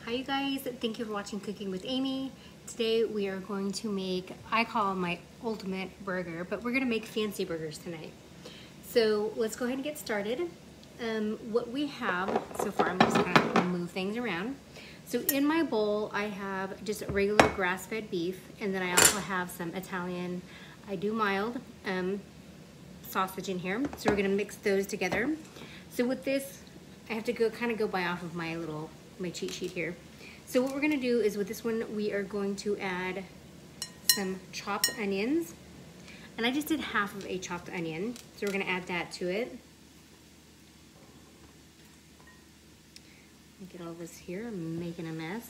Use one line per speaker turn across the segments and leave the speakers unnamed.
Hi you guys, thank you for watching Cooking with Amy. Today we are going to make, I call my ultimate burger, but we're gonna make fancy burgers tonight. So let's go ahead and get started. What we have so far, I'm just gonna move things around. So in my bowl, I have just regular grass-fed beef, and then I also have some Italian, I do mild, sausage in here. So we're gonna mix those together. So with this, I have to go by off of my cheat sheet here. So what we're gonna do is with this one, we are going to add some chopped onions. And I just did half of a chopped onion. So we're gonna add that to it. Get all this here, I'm making a mess.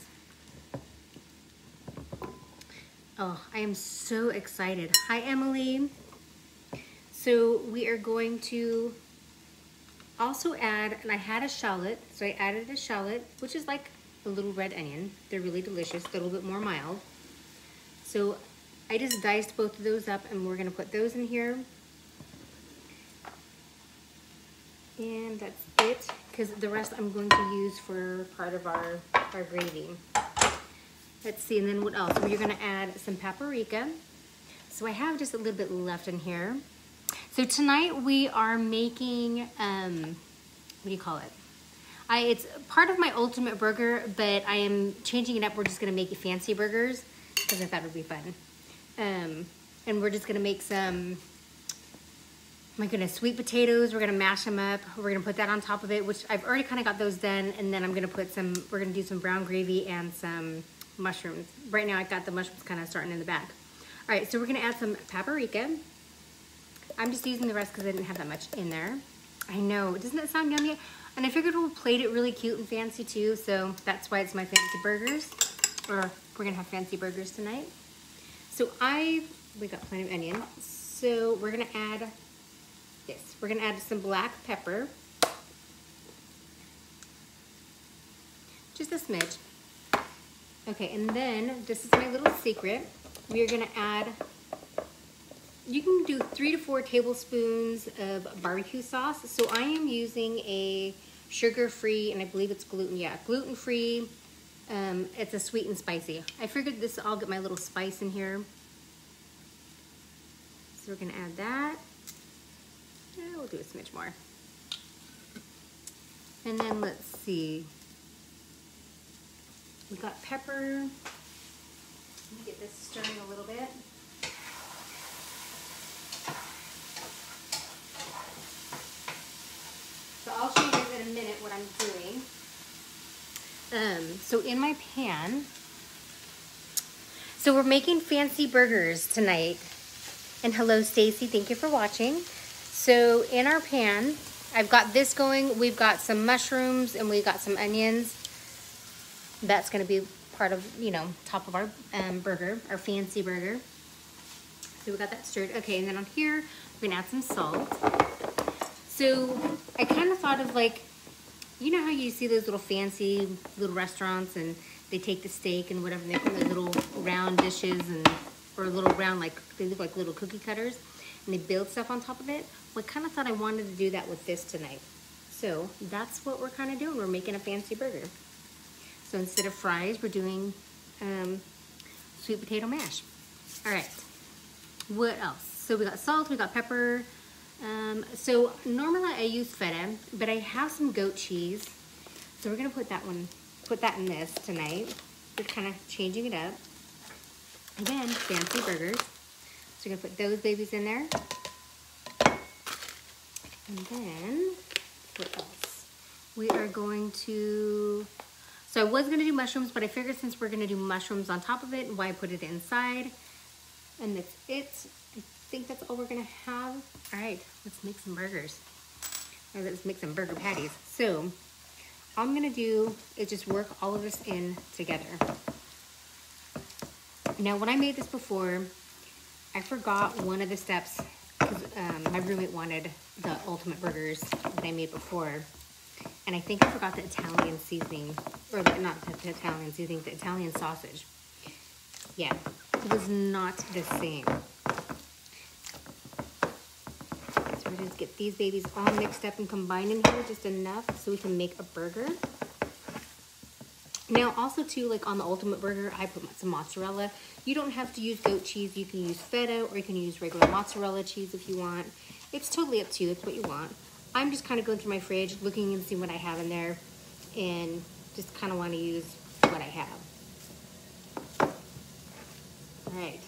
Oh, I am so excited. Hi, Emily. So we are going to also add, and I had a shallot, so I added a shallot, which is like a little red onion. They're really delicious, a little bit more mild. So I just diced both of those up, and we're gonna put those in here. And that's it, because the rest I'm going to use for part of our gravy. Let's see, and then what else? We're gonna add some paprika. So I have just a little bit left in here. So tonight we are making, what do you call it? It's part of my ultimate burger, but I am changing it up. We're just gonna make fancy burgers, because I thought it would be fun. And we're just gonna make some, my goodness, sweet potatoes. We're gonna mash them up. We're gonna put that on top of it, which I've already kind of got those done. And then I'm gonna put we're gonna do some brown gravy and some mushrooms. Right now I got the mushrooms kind of starting in the back. All right, so we're gonna add some paprika. I'm just using the rest because I didn't have that much in there. I know, doesn't that sound yummy? And I figured we'll plate it really cute and fancy too, so that's why it's my fancy burgers. Or we're gonna have fancy burgers tonight. So we got plenty of onion. So we're gonna add this. We're gonna add some black pepper. Just a smidge. Okay, and then this is my little secret. We are gonna add, you can do 3 to 4 tablespoons of barbecue sauce. So I am using a sugar-free, and I believe it's gluten-free. It's a sweet and spicy. I figured I'll get my little spice in here. So we're gonna add that. We'll do a smidge more. And then let's see. We got pepper. Let me get this stirring a little bit. So I'll show you guys in a minute what I'm doing. So in my pan, so we're making fancy burgers tonight. And hello, Stacy, thank you for watching. So in our pan, I've got this going. We've got some mushrooms and we've got some onions. That's gonna be part of, top of our burger, our fancy burger. So we got that stirred. Okay, and then on here, we're gonna add some salt. So I kind of thought of like, you know how you see those little fancy little restaurants and they take the steak and whatever, and they put those little round dishes or little round, like, they look like little cookie cutters, and they build stuff on top of it. Well, I kind of thought I wanted to do that with this tonight. So that's what we're kind of doing. We're making a fancy burger. So instead of fries, we're doing sweet potato mash. All right, what else? So we got salt, we got pepper. So normally I use feta, but I have some goat cheese. So we're gonna put that in this tonight. We're kind of changing it up. Again, fancy burgers. So we're gonna put those babies in there. And then, what else? We are going to, so I was gonna do mushrooms, but I figured since we're gonna do mushrooms on top of it, why put it inside? And that's it. I think that's all we're gonna have. All right, let's make some burgers. Or let's make some burger patties. So all I'm gonna do is just work all of this in together. Now, when I made this before, I forgot one of the steps because my roommate wanted the ultimate burgers that I made before. And I think I forgot the Italian seasoning, or not the Italian seasoning, the Italian sausage. Yeah, it was not the same. So we're just get these babies all mixed up and combined in here just enough so we can make a burger. Now also too, like on the Ultimate Burger, I put some mozzarella. You don't have to use goat cheese. You can use feta, or you can use regular mozzarella cheese if you want. It's totally up to you. It's what you want. I'm just kind of going through my fridge, looking and seeing what I have in there, and just kind of want to use what I have. All right.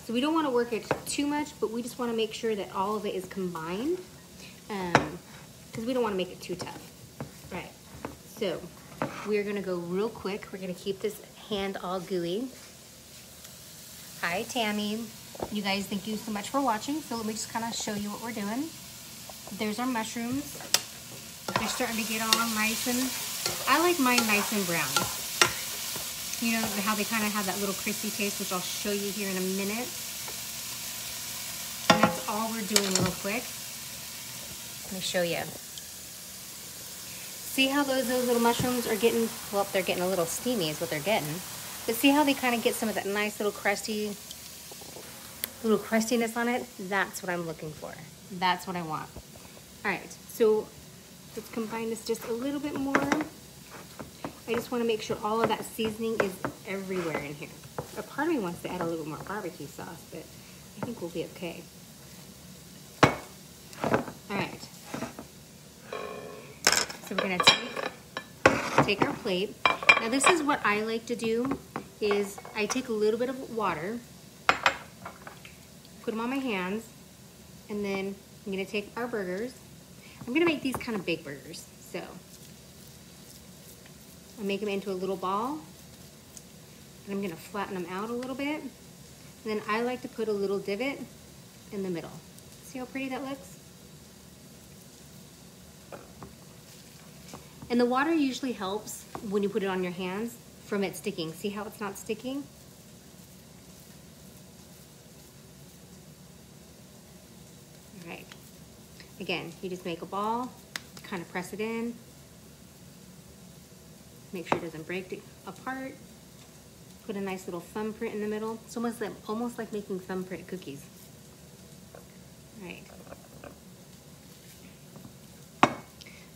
So we don't want to work it too much, but we just want to make sure that all of it is combined, because we don't want to make it too tough. All right. So we're gonna go real quick. We're gonna keep this hand all gooey. Hi, Tammy. You guys, thank you so much for watching. So let me just kind of show you what we're doing. There's our mushrooms. They're starting to get all nice, and I like mine nice and brown. You know how they kind of have that little crispy taste, which I'll show you here in a minute. And that's all we're doing real quick. Let me show you. See how those little mushrooms are getting, well, they're getting a little steamy is what they're getting. But see how they kind of get some of that nice little crustiness on it? That's what I'm looking for. That's what I want. All right, so let's combine this just a little bit more. I just want to make sure all of that seasoning is everywhere in here. A part of me wants to add a little more barbecue sauce, but I think we'll be okay. All right. So we're gonna take our plate. Now this is what I like to do, is I take a little bit of water, put them on my hands, and then I'm gonna take our burgers. I'm gonna make these kind of big burgers. So I make them into a little ball, and I'm gonna flatten them out a little bit. And then I like to put a little divot in the middle. See how pretty that looks? And the water usually helps when you put it on your hands from it sticking. See how it's not sticking? All right. Again, you just make a ball, kind of press it in, make sure it doesn't break apart. Put a nice little thumbprint in the middle. It's almost like making thumbprint cookies. All right.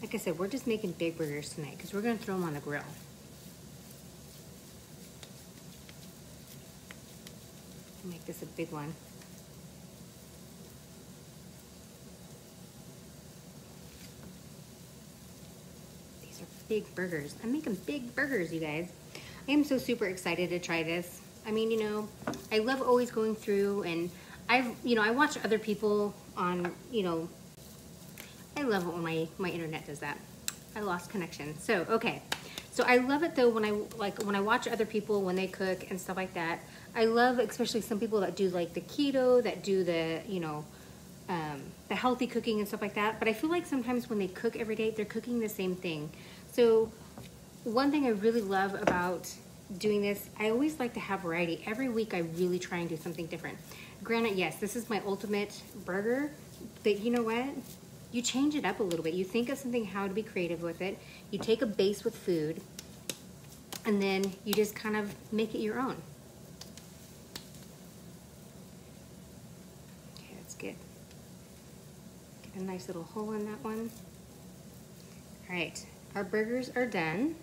Like I said, we're just making big burgers tonight because we're going to throw them on the grill. Make this a big one. These are big burgers. I'm making big burgers, you guys. I am so super excited to try this. I mean, you know, I love always going through, and I watch other people on, I love it when my internet does that. I lost connection. So, okay. So I love it though when I watch other people when they cook and stuff like that. I love especially some people that do like the keto, that do the, the healthy cooking and stuff like that. But I feel like sometimes when they cook every day, they're cooking the same thing. So one thing I really love about doing this, I always like to have variety. Every week I really try and do something different. Granted, yes, this is my ultimate burger, but you know what? You change it up a little bit. You think of something, how to be creative with it. You take a base with food, and then you just kind of make it your own. Okay, that's good. Get a nice little hole in that one. All right, our burgers are done.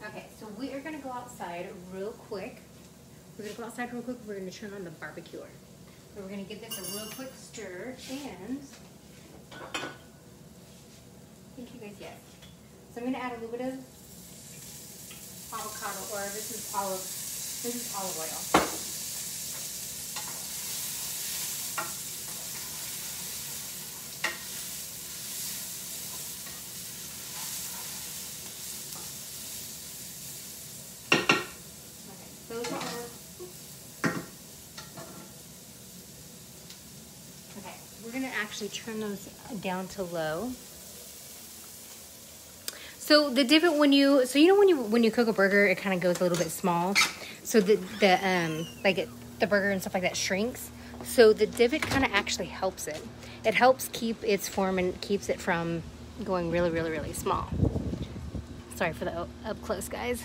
Okay, so we are gonna go outside real quick. We're gonna turn on the barbecue. So we're gonna give this a real quick stir, and thank you guys, yes. So I'm gonna add a little bit of avocado, or this is olive oil. Those are okay. We're gonna actually turn those down to low. So the divot when you cook a burger, it kind of goes a little bit small. So the burger and stuff like that shrinks. So the divot kind of actually helps it. It helps keep its form and keeps it from going really, really, really small. Sorry for the up close, guys.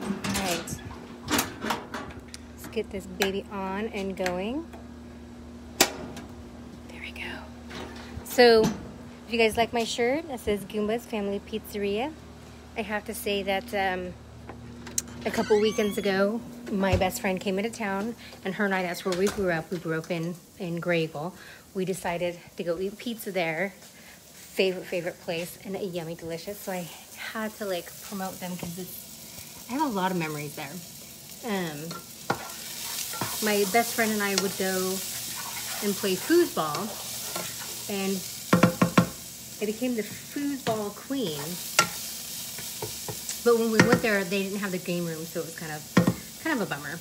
All right. Let's get this baby on and going. There we go. So, if you guys like my shirt, that says Goomba's Family Pizzeria. I have to say that a couple weekends ago, my best friend came into town, and her and I, that's where we grew up. We grew up in Grayville. We decided to go eat pizza there. Favorite place, and yummy, delicious. So I had to like promote them because I have a lot of memories there. My best friend and I would go and play foosball, and I became the foosball queen. But when we went there, they didn't have the game room, so it was kind of a bummer.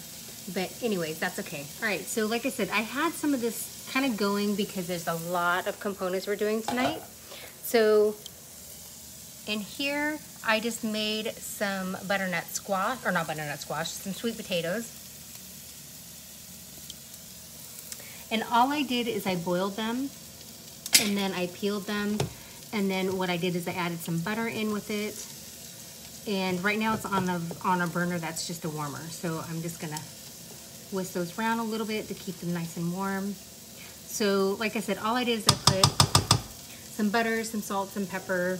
But anyways, that's okay. All right, so like I said, I had some of this kind of going because there's a lot of components we're doing tonight. So in here, I just made some butternut squash, or not butternut squash, some sweet potatoes. And all I did is I boiled them, and then I peeled them, and then what I did is I added some butter in with it. And right now it's on a burner that's just a warmer. So I'm just gonna whisk those around a little bit to keep them nice and warm. So like I said, all I did is I put some butter, some salt, some pepper,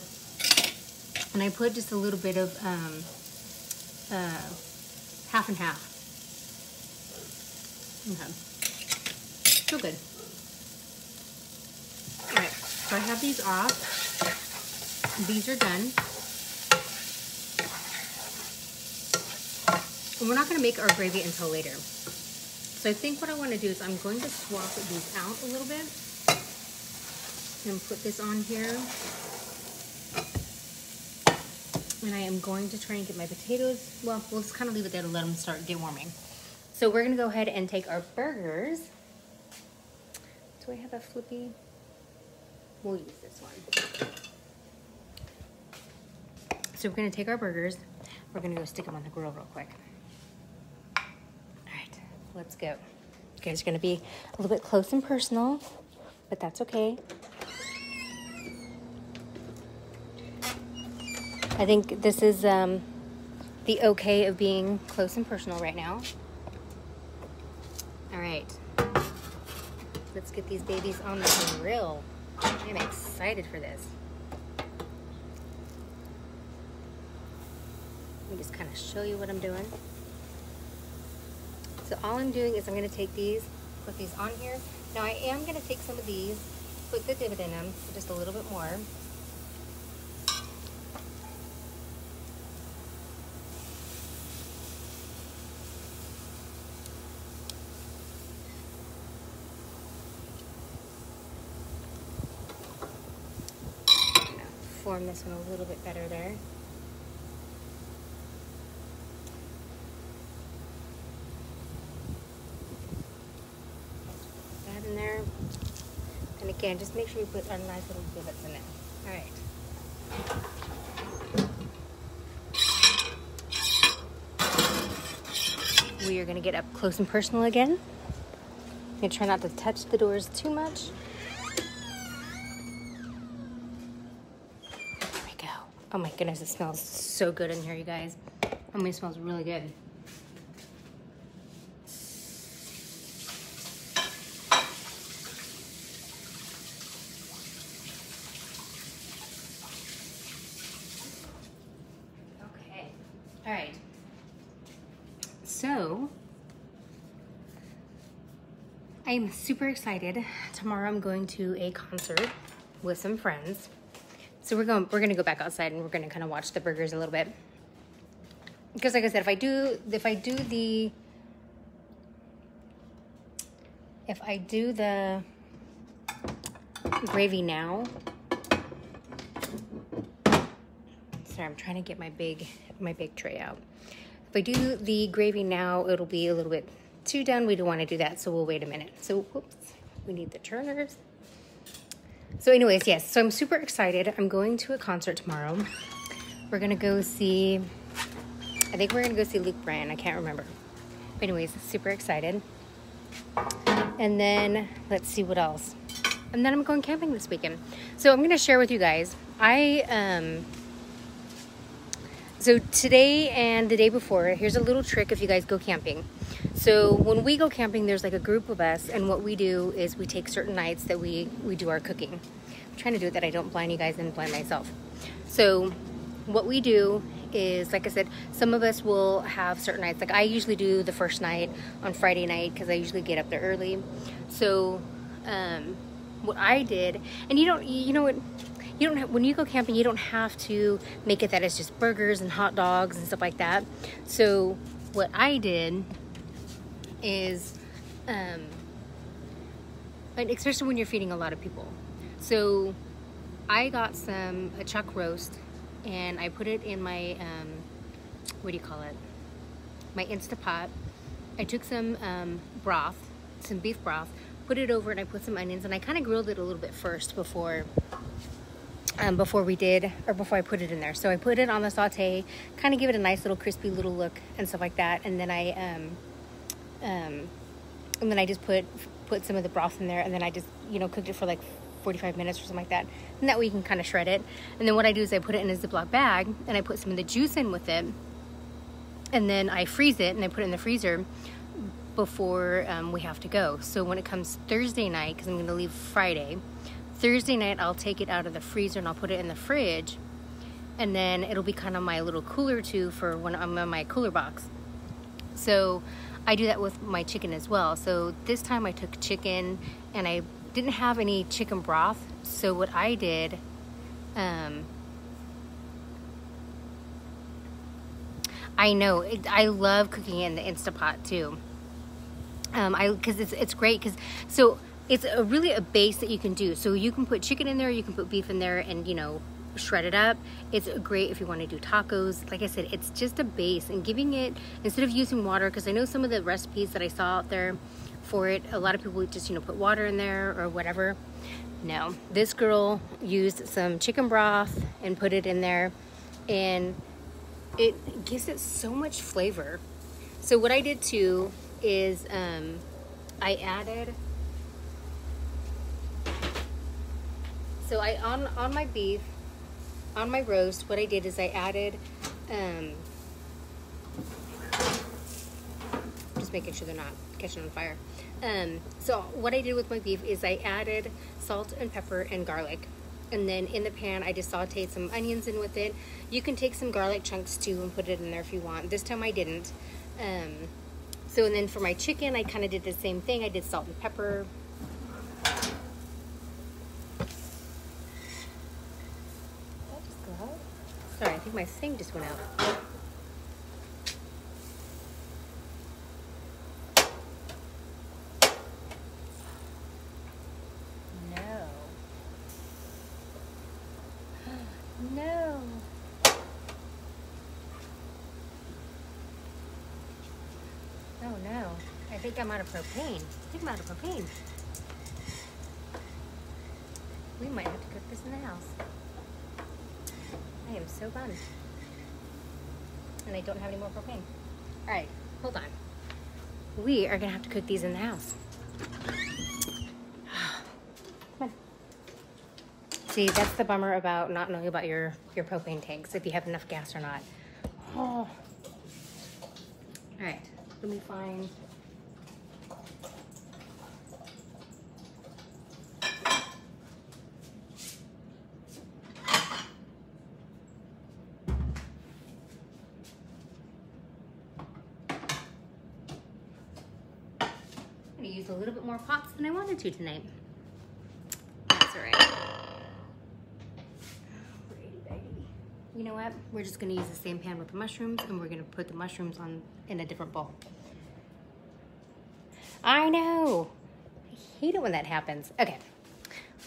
and I put just a little bit of half and half. Okay. Feel good. All right, so I have these off. These are done. And we're not gonna make our gravy until later. So I think what I wanna do is I'm going to swap these out a little bit and put this on here. And I am going to try and get my potatoes, well, we'll just kind of leave it there to let them get warming. So we're gonna go ahead and take our burgers. Do I have a flippy? We'll use this one. So we're gonna take our burgers. We're gonna go stick them on the grill real quick. All right, let's go. You guys are gonna be a little bit close and personal, but that's okay. I think this is the okay of being close and personal right now. All right, let's get these babies on the grill. I'm excited for this. Let me just kind of show you what I'm doing. So all I'm doing is I'm gonna take these, put these on here. Now I am gonna take some of these, put the divot in them, just a little bit more. Form this one a little bit better there. That in there. And again, just make sure you put a nice little divots in it. All right. We are gonna get up close and personal again. I'm gonna try not to touch the doors too much. Oh my goodness, it smells so good in here, you guys. I mean, it smells really good. Okay, all right. So, I'm super excited. Tomorrow I'm going to a concert with some friends. So we're gonna go back outside and we're gonna kind of watch the burgers a little bit. Because like I said, if I do the gravy now, sorry, I'm trying to get my big tray out. If I do the gravy now, it'll be a little bit too done. We don't want to do that, so we'll wait a minute. So whoops, we need the turners. So anyways, yes, so I'm super excited. I'm going to a concert tomorrow. We're gonna go see, I think we're gonna go see Luke Bryan, I can't remember. But anyways, super excited. And then, let's see what else. And then I'm going camping this weekend. So I'm gonna share with you guys, I So today and the day before, here's a little trick if you guys go camping. So when we go camping, there's like a group of us, and what we do is we take certain nights that we do our cooking. I'm trying to do it that I don't blind you guys and blind myself. So what we do is, like I said, some of us will have certain nights. Like I usually do the first night on Friday night because I usually get up there early. So what I did, and you know what, you don't have, when you go camping, you don't have to make it that it's just burgers and hot dogs and stuff like that. So what I did is, and especially when you're feeding a lot of people. So I got a chuck roast, and I put it in my, what do you call it? My Instapot. I took some broth, some beef broth, put it over, and I put some onions, and I kind of grilled it a little bit first before I put it in there. So I put it on the saute, kind of give it a nice little crispy little look and stuff like that, and then I just put some of the broth in there, and then I just, cooked it for like 45 minutes or something like that, and that way you can kind of shred it. And then what I do is I put it in a Ziploc bag, and I put some of the juice in with it, and then I freeze it, and I put it in the freezer before we have to go. So when it comes Thursday night, because I'm going to leave Friday, Thursday night I'll take it out of the freezer and I'll put it in the fridge, and then it'll be kind of my little cooler too for when I'm in my cooler box. So I do that with my chicken as well. So this time I took chicken, and I didn't have any chicken broth. So what I did, I know I love cooking in the Instapot too. Because it's great, because so it's really a base that you can do. So you can put chicken in there, you can put beef in there, and shred it up. It's great if you want to do tacos. Like I said, it's just a base, and giving it, instead of using water, because I know some of the recipes that I saw out there for it, a lot of people just put water in there or whatever. No, this girl used some chicken broth and put it in there, and it gives it so much flavor. So what I did too is I added, so on my beef, on my roast, what I did is I added, just making sure they're not catching on fire. So what I did with my beef is I added salt and pepper and garlic. And then in the pan, I just sauteed some onions in with it. You can take some garlic chunks too and put it in there if you want. This time I didn't. So and then for my chicken, I kind of did the same thing. I did salt and pepper. Sorry, I think my thing just went out. No. No. Oh no. I think I'm out of propane. We might have to cook this in the house. I am so bummed. And I don't have any more propane. All right, hold on. We are gonna have to cook these in the house. Come on. See, that's the bummer about not knowing about your propane tanks, if you have enough gas or not. Oh. All right, let me find. I'm gonna use a little bit more pots than I wanted to tonight. That's all right. You know what? We're just gonna use the same pan with the mushrooms, and we're gonna put the mushrooms in a different bowl. I know. I hate it when that happens. Okay,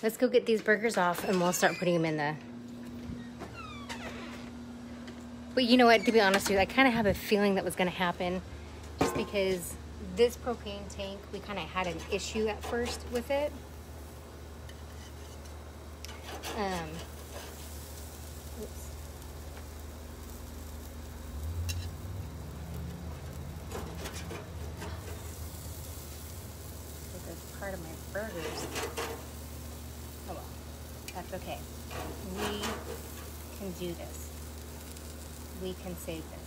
let's go get these burgers off, and we'll start putting them in the. But you know what? To be honest with you, I kind of have a feeling that was gonna happen, just because this propane tank, we kind of had an issue at first with it. Oops. This is part of my burgers. Oh well, that's okay. We can do this. we can save this.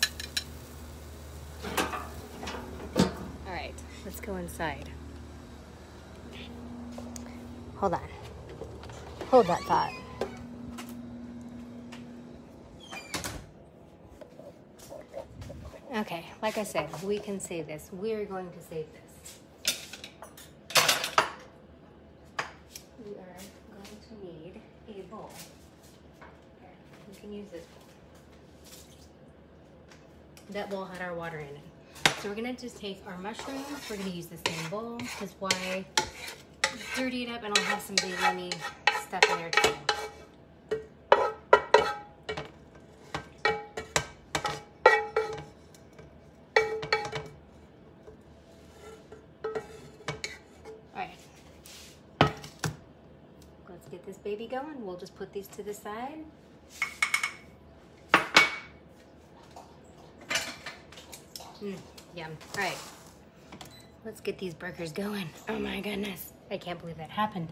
All right, let's go inside. Hold on. Hold that thought. Okay, like I said, we can save this. We're going to save this. We are going to need a bowl. Here, you can use this bowl. That bowl had our water in it. So we're gonna just take our mushrooms. We're gonna use the same bowl, because why dirty it up, and I'll have some big yummy stuff in there too. Let's get this baby going. We'll just put these to the side. Yum. All right. Let's get these burgers going. Oh my goodness. I can't believe that happened.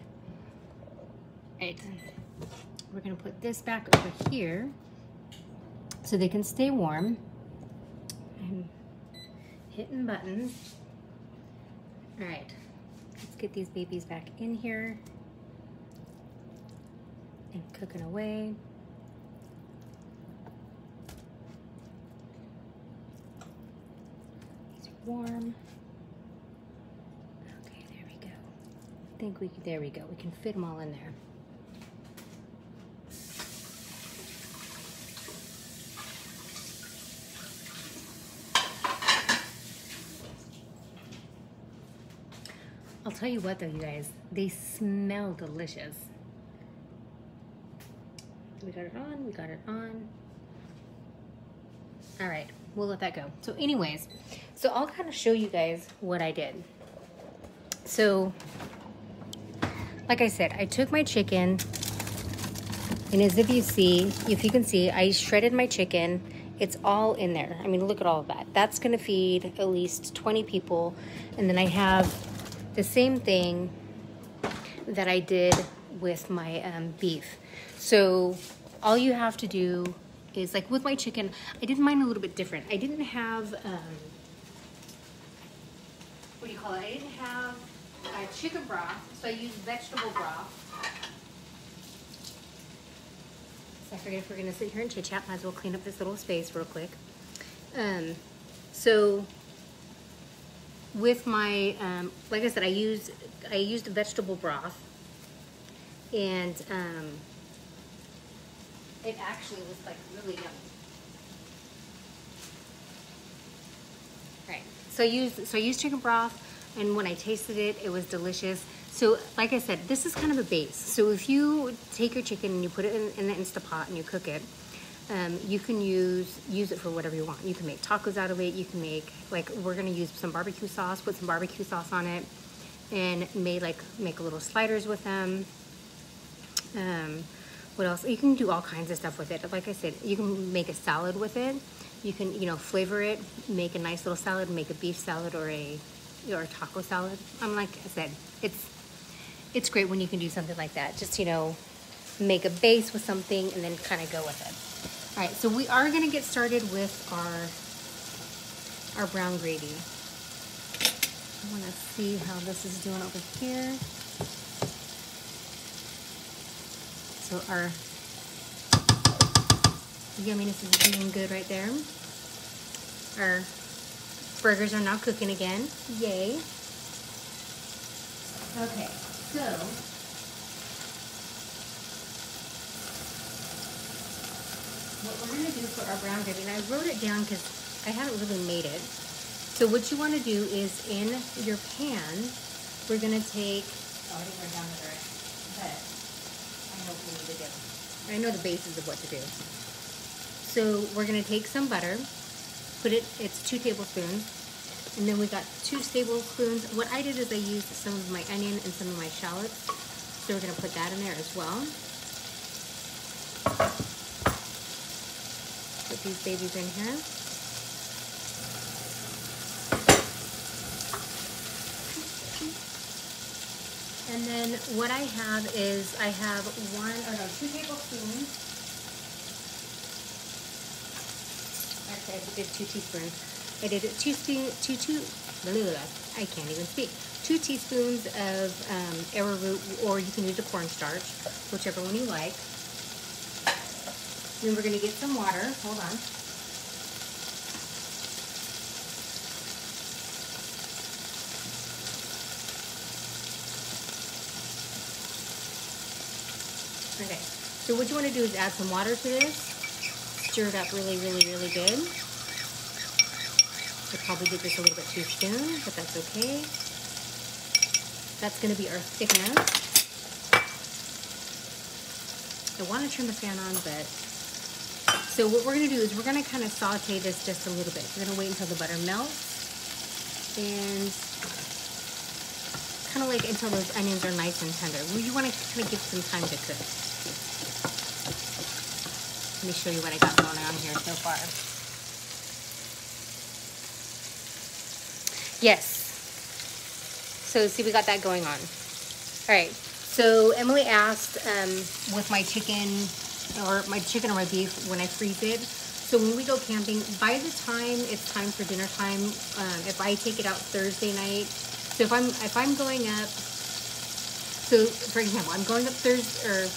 All right. We're going to put this back over here so they can stay warm. I'm hitting buttons. All right. Let's get these babies back in here and cooking away. These are warm. Okay, there we go. I think there we go. We can fit them all in there. I'll tell you what though, you guys, they smell delicious. We got it on, we got it on. All right, we'll let that go. So anyways, so I'll kind of show you guys what I did. So, like I said, I took my chicken, and as if you can see, I shredded my chicken. It's all in there. I mean, look at all of that. That's gonna feed at least 20 people. And then I have the same thing that I did with my beef. So all you have to do is, like with my chicken, I did mine a little bit different. I didn't have, what do you call it? I didn't have chicken broth, so I used vegetable broth. So I figured if we're gonna sit here and chit chat, might as well clean up this little space real quick. So with my, like I said, I used vegetable broth, and it actually was like really yummy. Right. So I used chicken broth, and when I tasted it, it was delicious. So like I said, this is kind of a base. So if you take your chicken and you put it in the Instapot and you cook it, you can use it for whatever you want. You can make tacos out of it. You can make, like, we're gonna use some barbecue sauce, put some barbecue sauce on it, and make little sliders with them. What else? You can do all kinds of stuff with it. Like I said, you can make a salad with it. You can, flavor it, make a nice little salad, make a beef salad or a taco salad. Like I said, it's great when you can do something like that. Just, make a base with something and then kind of go with it. All right, so we are gonna get started with our brown gravy. I wanna see how this is doing over here. So our yumminess is doing good right there. Our burgers are now cooking again. Yay. Okay, so what we're going to do for our brown gravy, and I wrote it down because I haven't really made it. So what you want to do is in your pan, we're going to take, I didn't write down the directions, but I know what we need to do. I know the basis of what to do. So we're going to take some butter, it's 2 tablespoons, and then we got 2 tablespoons. What I did is I used some of my onion and some of my shallots. So we're going to put that in there as well. Put these babies in here. And then what I have is I have 2 tablespoons I did 2 teaspoons. I did I can't even speak. 2 teaspoons of arrowroot, or you can use the cornstarch, whichever one you like. Then we're going to get some water. Hold on. Okay, so what you want to do is add some water to this. Stir it up really, really, really good. I probably did this a little bit too soon, but that's okay. That's going to be our thickener. I want to turn the fan on, but... So what we're going to do is we're going to kind of saute this just a little bit. We're going to wait until the butter melts. And kind of like until those onions are nice and tender. You want to kind of give some time to cook. Let me show you what I got going on here so far. Yes. So see, we got that going on. All right. So Emily asked with my chicken or my beef when I freeze it. So when we go camping, by the time it's time for dinner time, if I take it out Thursday night, so if I'm going up, so for example, I'm going up Thursday, or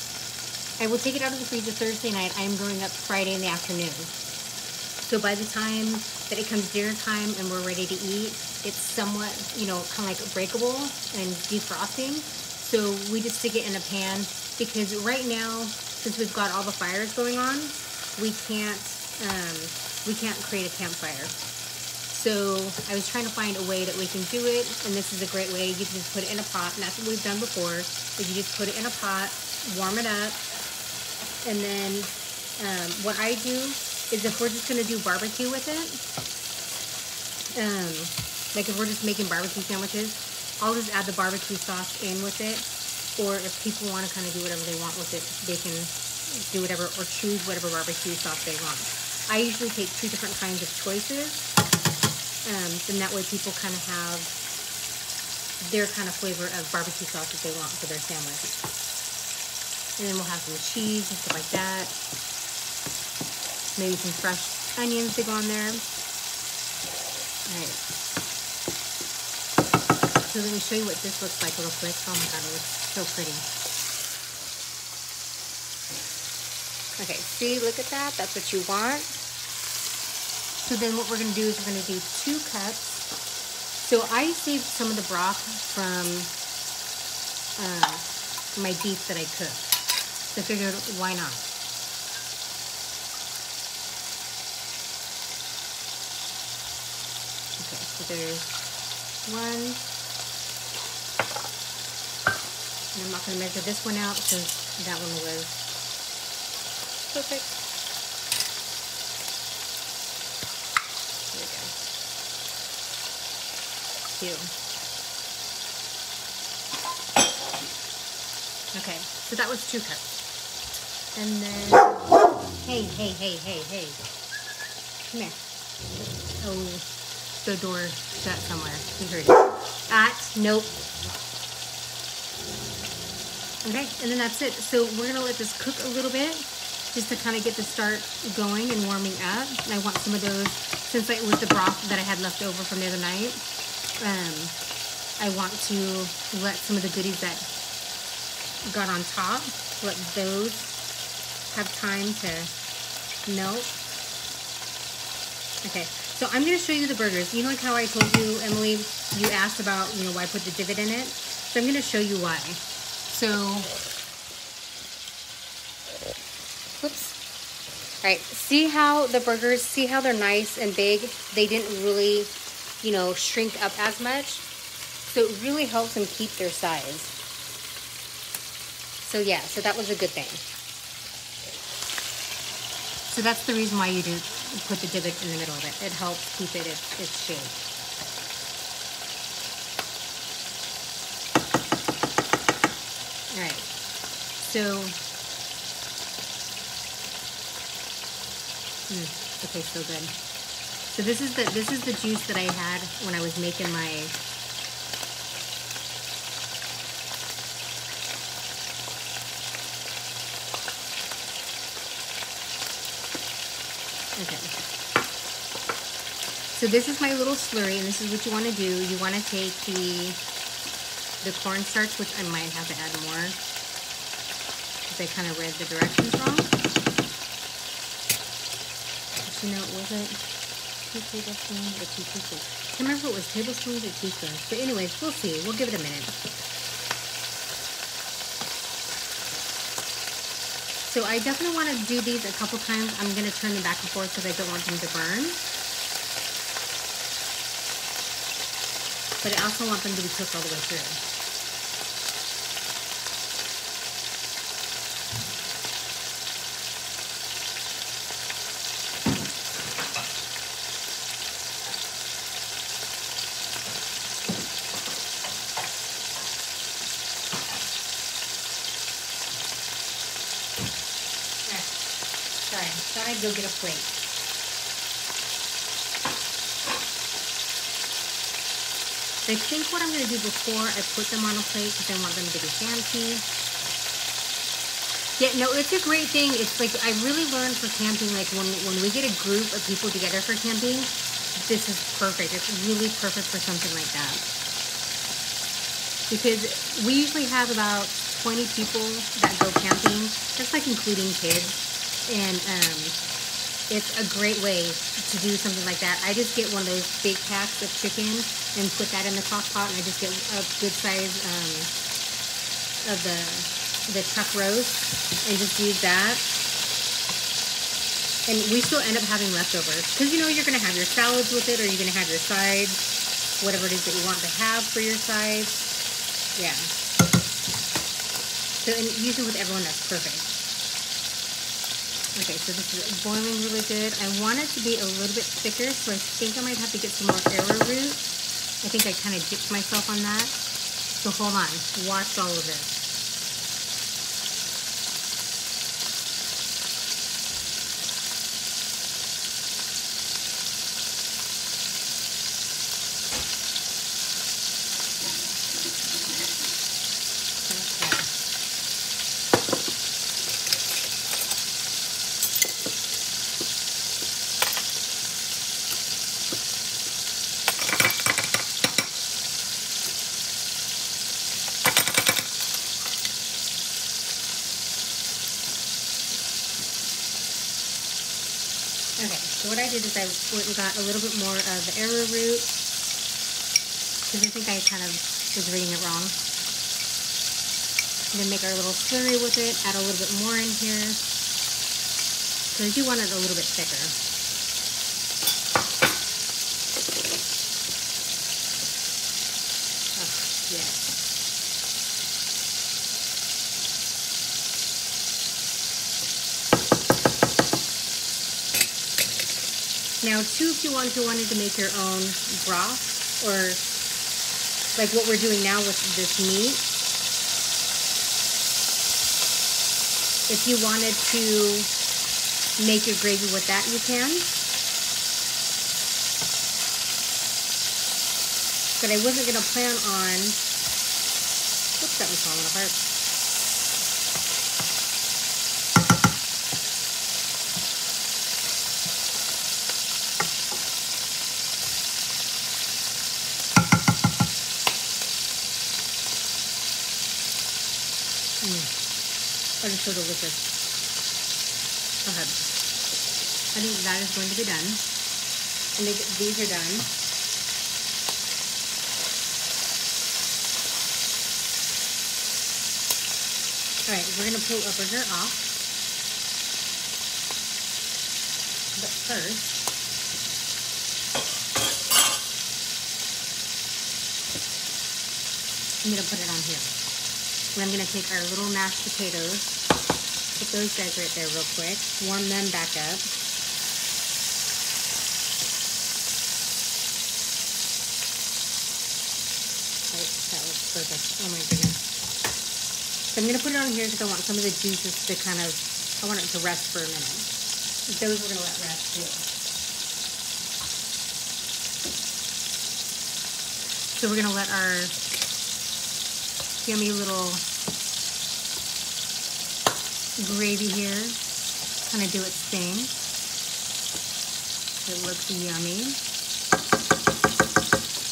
I will take it out of the freezer Thursday night. I am going up Friday in the afternoon. So by the time that it comes dinner time and we're ready to eat, it's somewhat, you know, kind of like breakable and defrosting. So we just stick it in a pan, because right now, since we've got all the fires going on, we can't create a campfire. So I was trying to find a way that we can do it, and this is a great way. You can just put it in a pot, and that's what we've done before. Is you just put it in a pot, warm it up, and then what I do is, if we're just going to do barbecue with it, like if we're just making barbecue sandwiches, I'll just add the barbecue sauce in with it. Or if people want to kind of do whatever they want with it, they can do whatever, or choose whatever barbecue sauce they want. I usually take 2 different kinds of choices. Then that way people kind of have their kind of flavor of barbecue sauce that they want for their sandwich. And then we'll have some cheese and stuff like that. Maybe some fresh onions to go on there. Alright. So let me show you what this looks like real quick. Oh my god, it looks so pretty. Okay, see, look at that. That's what you want. So then what we're going to do is we're going to do 2 cups. So I saved some of the broth from my beef that I cooked. So I figured, why not? Okay, so there's 1. And I'm not going to measure this one out since that one was perfect. There we go. 2. Okay, so that was 2 cups. And then, hey. Come here. Oh, the door shut somewhere. You heard it. Nope. Okay, and then that's it. So we're gonna let this cook a little bit, just to kind of get the start going and warming up. And I want some of those, since it was the broth that I had left over from the other night, I want to let some of the goodies that got on top, let those have time to melt. Okay, so I'm gonna show you the burgers. You know, like how I told you, Emily, you asked about, you know, why I put the divot in it? So I'm gonna show you why. So, whoops. All right, see how the burgers, see how they're nice and big? They didn't really, you know, shrink up as much. So it really helps them keep their size. So yeah, so that was a good thing. So that's the reason why you do put the divot in the middle of it. It helps keep it its shape. All right, so, okay, so good. So this is the juice that I had when I was making my, okay. So this is my little slurry, and this is what you want to do. You want to take the cornstarch, which I might have to add more because I kind of read the directions wrong. But you know, was it 2 tablespoons or 2 teaspoons? I can't remember if it was tablespoons or teaspoons. But anyways, we'll see. We'll give it a minute. So I definitely want to do these a couple times. I'm going to turn them back and forth because I don't want them to burn. But I also want them to be cooked all the way through. Sorry, I thought I'd go get a plate. I think what I'm going to do before I put them on a plate, because I want them to be fancy. Yeah, no, it's a great thing. It's like, I really learned for camping, like when we get a group of people together for camping, this is perfect. It's really perfect for something like that. Because we usually have about 20 people that go camping. That's like including kids. And it's a great way to do something like that. I just get one of those big packs of chicken and put that in the crock pot, and I just get a good size of the chuck roast and just use that. And we still end up having leftovers because you know you're gonna have your salads with it, or you're gonna have your sides, whatever it is that you want to have for your sides. Yeah. So and usually with everyone that's perfect. Okay, so this is boiling really good. I want it to be a little bit thicker, so I think I might have to get some more arrowroot. I think I kind of gypped myself on that. So hold on, watch all of this. Okay, so what I did is I went and got a little bit more of the arrowroot because I think I kind of was reading it wrong. And then make our little slurry with it, add a little bit more in here because I do want it a little bit thicker. Oh, yeah. Now, too, if you wanted to make your own broth, or like what we're doing now with this meat, if you wanted to make your gravy with that, you can. But I wasn't going to plan on, oops, that was falling apart. That is so delicious. Okay. I think that is going to be done. And these are done. Alright, we're going to pull our burger off. But first, I'm going to put it on here. And I'm going to take our little mashed potatoes, put those guys right there real quick, warm them back up. Right, that looks perfect. Oh my goodness. So I'm going to put it on here because I want some of the juices to I want it to rest for a minute. Those we're going to let rest too. So we're going to let our yummy little gravy here kind of do its thing. It looks yummy.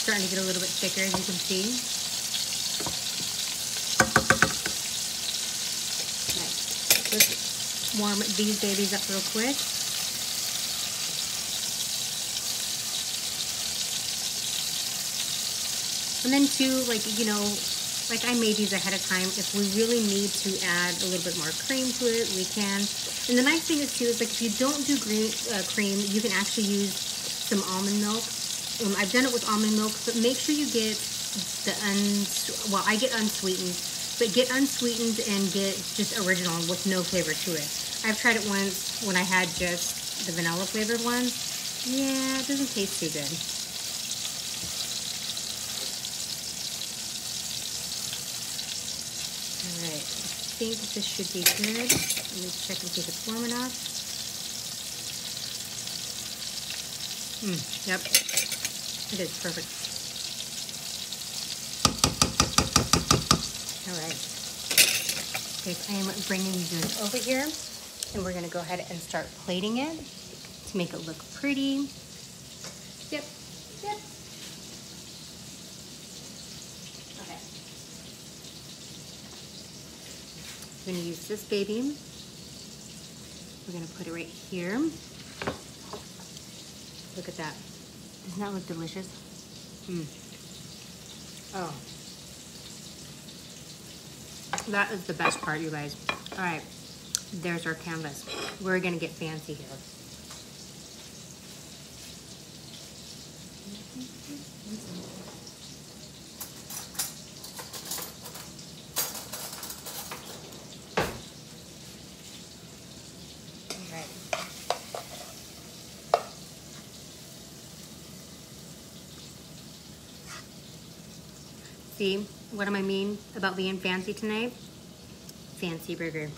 starting to get a little bit thicker, as you can see. Right. Let's warm these babies up real quick. And then too, like, you know, like I made these ahead of time. If we really need to add a little bit more cream to it, we can. And the nice thing is too, is like if you don't do cream, you can actually use some almond milk. I've done it with almond milk, but make sure you get the well, I get unsweetened, but get unsweetened and get just original with no flavor to it. I've tried it once when I had just the vanilla flavored ones. Yeah, it doesn't taste too good. Alright, I think this should be good. Let me check and see if it's warm enough. Yep, it is perfect. Alright, guys, I am bringing this over here, and we're going to go ahead and start plating it to make it look pretty. Yep. We're going to use this baby. We're going to put it right here. Look at that. Doesn't that look delicious? Oh. That is the best part, you guys. All right. There's our canvas. We're going to get fancy here. See what I mean about being fancy tonight? Fancy burger.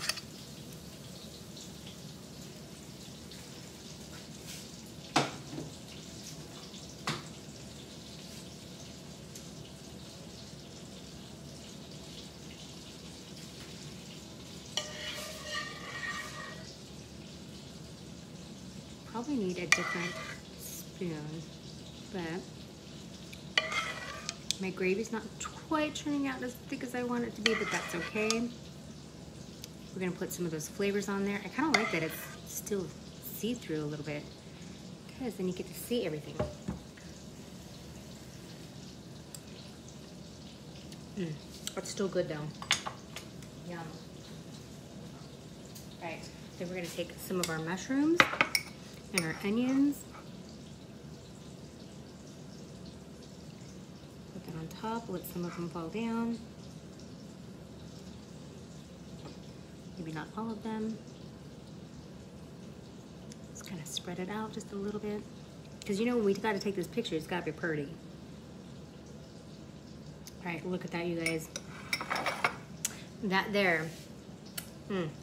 Probably need a different spoon, but my gravy's not quite turning out as thick as I want it to be, but that's okay. We're gonna put some of those flavors on there. I kind of like that it's still see-through a little bit, because then you get to see everything. It's still good though. Yum. Right, then we're gonna take some of our mushrooms and our onions. On top, let some of them fall down. Maybe not all of them. Just kind of spread it out just a little bit. Because you know, when we got to take this picture, it's got to be pretty. All right, look at that, you guys. That there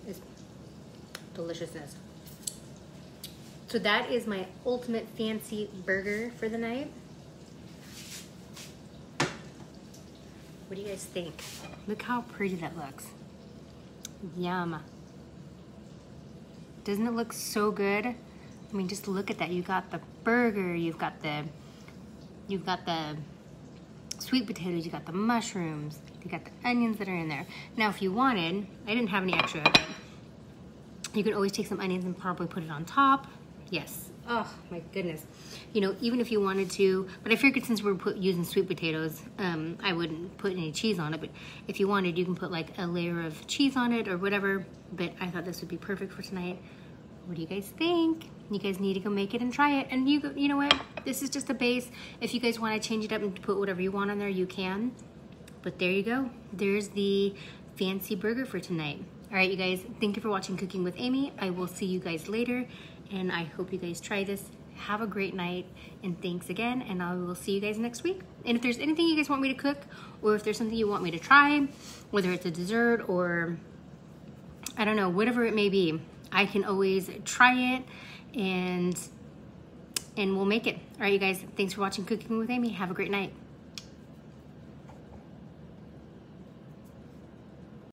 is deliciousness. So that is my ultimate fancy burger for the night. What do you guys think? Look how pretty that looks. Yum. Doesn't it look so good? I mean, just look at that. You got the burger, you've got the sweet potatoes, you got the mushrooms, you got the onions that are in there. Now, if you wanted, I didn't have any extra, but you could always take some onions and probably put it on top. Yes. Oh my goodness. You know, even if you wanted to, but I figured since we're using sweet potatoes, I wouldn't put any cheese on it, but if you wanted, you can put like a layer of cheese on it or whatever, but I thought this would be perfect for tonight. What do you guys think? You guys need to go make it and try it. And you know what? This is just a base. If you guys want to change it up and put whatever you want on there, you can. But there you go. There's the fancy burger for tonight. All right, you guys, thank you for watching Cooking with Amy. I will see you guys later, and I hope you guys try this. Have a great night, and thanks again, and I will see you guys next week. And if there's anything you guys want me to cook, or if there's something you want me to try, whether it's a dessert or, I don't know, whatever it may be, I can always try it, and we'll make it. All right, you guys, thanks for watching Cooking with Amy. Have a great night.